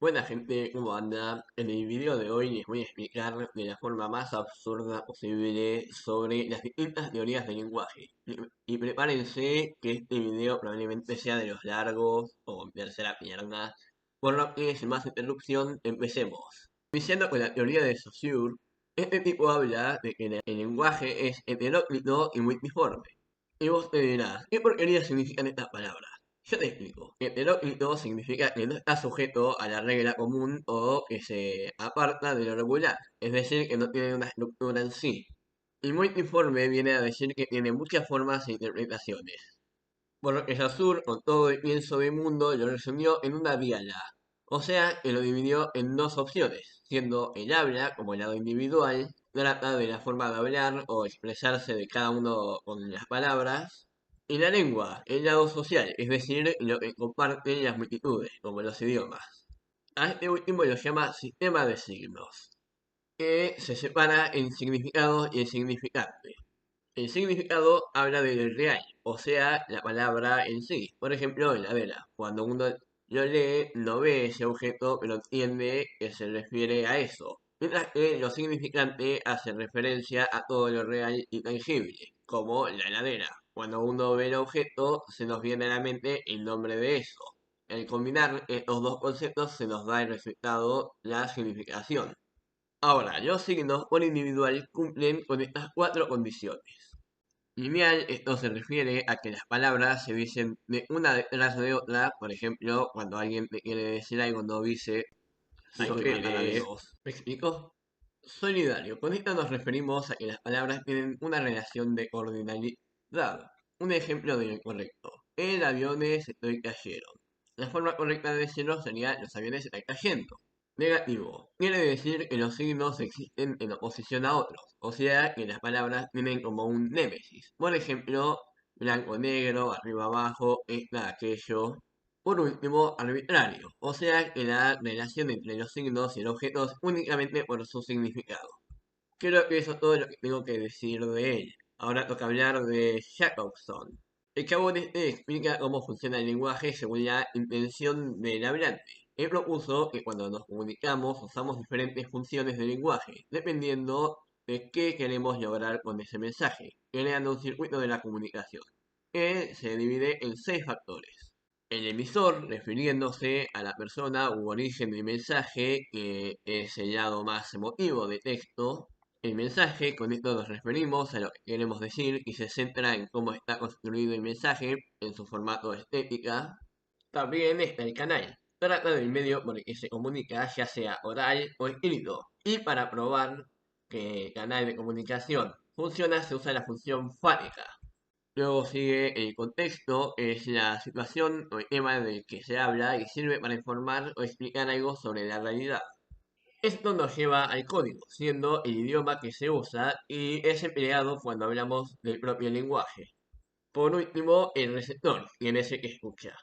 Buena gente, ¿cómo anda? En el video de hoy les voy a explicar de la forma más absurda posible sobre las distintas teorías del lenguaje. Y prepárense que este video probablemente sea de los largos o tercera pierna, por lo que sin más interrupción empecemos. Iniciando con la teoría de Saussure, este tipo habla de que el lenguaje es heteróclito y multiforme. Y vos te dirás, ¿qué porquería significan estas palabras? Yo te explico. Heteróclito significa que no está sujeto a la regla común o que se aparta de lo regular, es decir, que no tiene una estructura en sí. Y multiforme viene a decir que tiene muchas formas e interpretaciones. Por lo que Saussure, con todo el pienso del mundo, lo resumió en una diala. O sea, que lo dividió en dos opciones, siendo el habla, como el lado individual, trata de la forma de hablar o expresarse de cada uno con las palabras, y la lengua, el lado social, es decir, lo que comparten las multitudes, como los idiomas. A este último lo llama sistema de signos, que se separa en significado y en significante. El significado habla del real, o sea, la palabra en sí. Por ejemplo, heladera. Cuando uno lo lee, no ve ese objeto, pero entiende que se refiere a eso. Mientras que lo significante hace referencia a todo lo real y tangible, como la heladera. Cuando uno ve el objeto, se nos viene a la mente el nombre de eso. Al combinar estos dos conceptos se nos da el resultado, la significación. Ahora, los signos por individual cumplen con estas cuatro condiciones. Lineal, esto se refiere a que las palabras se dicen de una detrás de otra. Por ejemplo, cuando alguien te quiere decir algo, no dice, sino que a la de dos. ¿Me explico? Solidario. Con esto nos referimos a que las palabras tienen una relación de ordinalidad. Un ejemplo de lo correcto. El aviones estoy cayendo. La forma correcta de decirlo sería los aviones están cayendo. Negativo. Quiere decir que los signos existen en oposición a otros, o sea que las palabras tienen como un némesis. Por ejemplo, blanco-negro, arriba-abajo, esta, aquello. Por último, arbitrario, o sea que la relación entre los signos y los objetos únicamente por su significado. Creo que eso es todo lo que tengo que decir de él. Ahora toca hablar de Jacobson. El chabón este explica cómo funciona el lenguaje según la intención del hablante. Él propuso que cuando nos comunicamos usamos diferentes funciones del lenguaje, dependiendo de qué queremos lograr con ese mensaje, creando un circuito de la comunicación, que se divide en seis factores. El emisor, refiriéndose a la persona u origen del mensaje, que es el lado más emotivo de texto. El mensaje, con esto nos referimos a lo que queremos decir y se centra en cómo está construido el mensaje, en su formato estética. También está el canal. Trata del medio por el que se comunica, ya sea oral o escrito. Y para probar que el canal de comunicación funciona, se usa la función fática. Luego sigue el contexto, es la situación o el tema del que se habla y sirve para informar o explicar algo sobre la realidad. Esto nos lleva al código, siendo el idioma que se usa y es empleado cuando hablamos del propio lenguaje. Por último, el receptor, quien es el que escucha.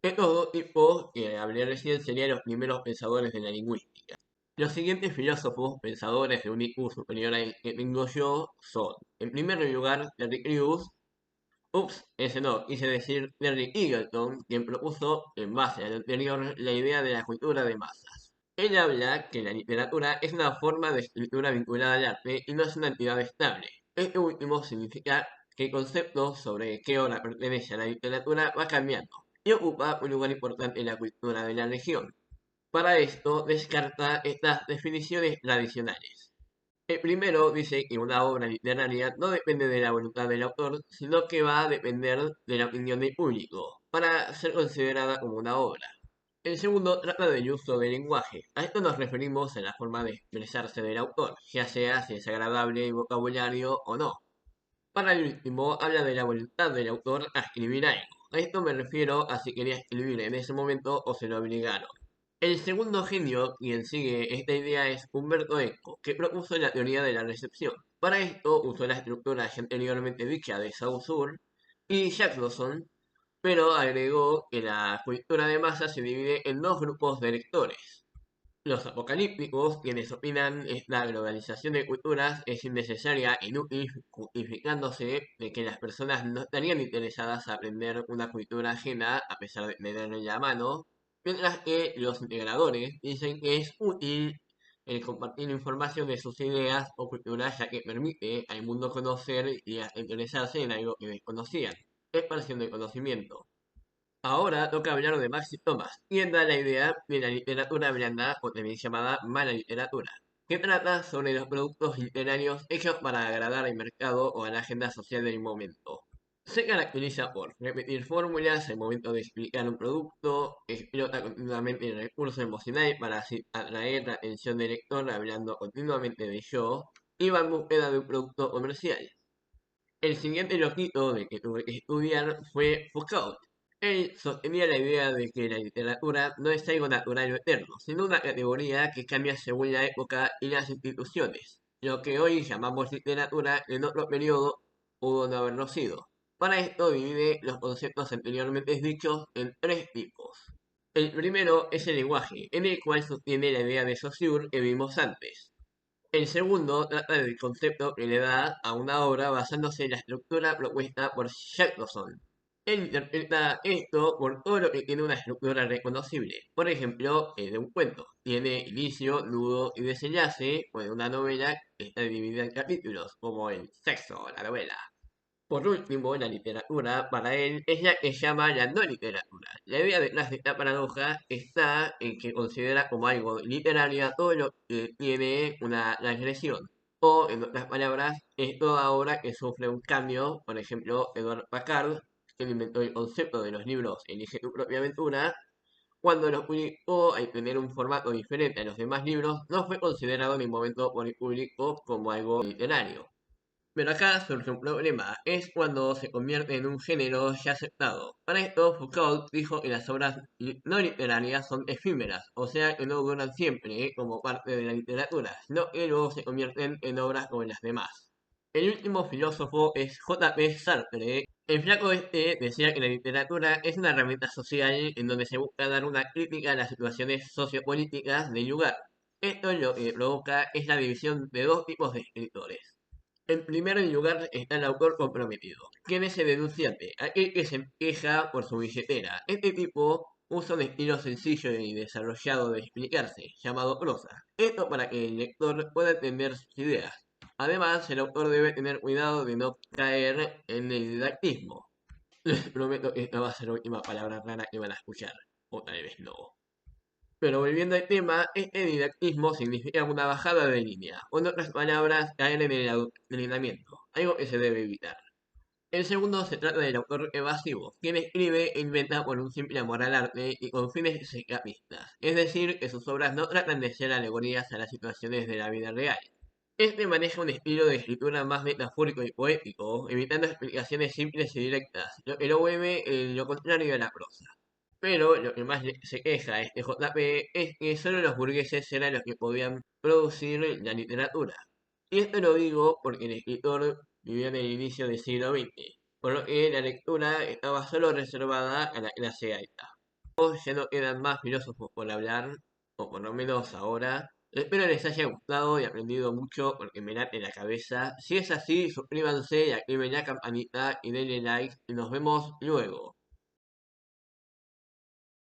Estos dos tipos que hablé recién serían los primeros pensadores de la lingüística. Los siguientes filósofos pensadores de un IQ superior al que tengo yo son, en primer lugar, Terry Crews. Ese no, quise decir Terry Eagleton, quien propuso, en base a lo anterior, la idea de la cultura de masas. Él habla que la literatura es una forma de escritura vinculada al arte y no es una entidad estable. Este último significa que el concepto sobre qué obra pertenece a la literatura va cambiando y ocupa un lugar importante en la cultura de la región. Para esto, descarta estas definiciones tradicionales. El primero dice que una obra literaria no depende de la voluntad del autor, sino que va a depender de la opinión del público, para ser considerada como una obra. El segundo trata del uso del lenguaje. A esto nos referimos a la forma de expresarse del autor, ya sea si es agradable el vocabulario o no. Para el último, habla de la voluntad del autor a escribir algo. A esto me refiero a si quería escribir en ese momento o se lo obligaron. El segundo genio quien sigue esta idea es Humberto Eco, que propuso la teoría de la recepción. Para esto usó la estructura ya anteriormente dicha de Saussure y Jacobson, pero agregó que la cultura de masa se divide en dos grupos de lectores. Los apocalípticos, quienes opinan que la globalización de culturas es innecesaria e inútil, justificándose de que las personas no estarían interesadas en aprender una cultura ajena a pesar de tenerla en la mano. mientras que los integradores dicen que es útil el compartir información de sus ideas o culturas ya que permite al mundo conocer y a interesarse en algo que desconocían, expansión del conocimiento. Ahora toca hablar de Maxi Thomas, quien da la idea de la literatura blanda o también llamada mala literatura, que trata sobre los productos literarios hechos para agradar al mercado o a la agenda social del momento. Se caracteriza por repetir fórmulas al momento de explicar un producto, explota continuamente el recurso emocional para así atraer la atención del lector hablando continuamente de yo, y va en búsqueda de un producto comercial. El siguiente loquito de que tuve que estudiar fue Foucault. Él sostenía la idea de que la literatura no es algo natural o eterno, sino una categoría que cambia según la época y las instituciones. Lo que hoy llamamos literatura en otro periodo pudo no haberlo sido. Para esto divide los conceptos anteriormente dichos en tres tipos. El primero es el lenguaje, en el cual sostiene la idea de Saussure que vimos antes. El segundo trata del concepto que le da a una obra basándose en la estructura propuesta por Jack Dawson. Él interpreta esto por todo lo que tiene una estructura reconocible. Por ejemplo, el de un cuento. Tiene inicio, nudo y desenlace, o de una novela que está dividida en capítulos, como el sexo, la novela. Por último, la literatura, para él, es la que llama la no literatura. La idea detrás de esta paradoja está en que considera como algo literario todo lo que tiene una transgresión. O, en otras palabras, es toda obra que sufre un cambio. Por ejemplo, Edward Packard, que inventó el concepto de los libros Elige tu propia aventura, cuando los publicó al tener un formato diferente a los demás libros, no fue considerado en el momento por el público como algo literario. Pero acá surge un problema, es cuando se convierte en un género ya aceptado. Para esto, Foucault dijo que las obras no literarias son efímeras, o sea que no duran siempre como parte de la literatura, sino que luego se convierten en obras como las demás. El último filósofo es J.P. Sartre. El flaco este decía que la literatura es una herramienta social en donde se busca dar una crítica a las situaciones sociopolíticas del lugar. Esto lo que provoca es la división de dos tipos de escritores. En primer lugar está el autor comprometido, quien es el denunciante, aquel que se queja por su billetera. Este tipo usa un estilo sencillo y desarrollado de explicarse, llamado prosa. Esto para que el lector pueda entender sus ideas. Además, el autor debe tener cuidado de no caer en el didactismo. Les prometo que esta va a ser la última palabra rara que van a escuchar, o tal vez no. Pero volviendo al tema, este didactismo significa una bajada de línea, o en otras palabras, caer en el adoctrinamiento, algo que se debe evitar. El segundo se trata del autor evasivo, quien escribe e inventa por un simple amor al arte y con fines escapistas, es decir, que sus obras no tratan de ser alegorías a las situaciones de la vida real. Este maneja un estilo de escritura más metafórico y poético, evitando explicaciones simples y directas, lo que lo vuelve lo contrario de la prosa. Pero lo que más se queja este JP es que solo los burgueses eran los que podían producir la literatura. Y esto lo digo porque el escritor vivió en el inicio del siglo XX, por lo que la lectura estaba solo reservada a la clase alta. Hoy ya no quedan más filósofos por hablar, o por lo menos ahora. Espero les haya gustado y aprendido mucho porque me late la cabeza. Si es así, suscríbanse y activen la campanita y denle like y nos vemos luego.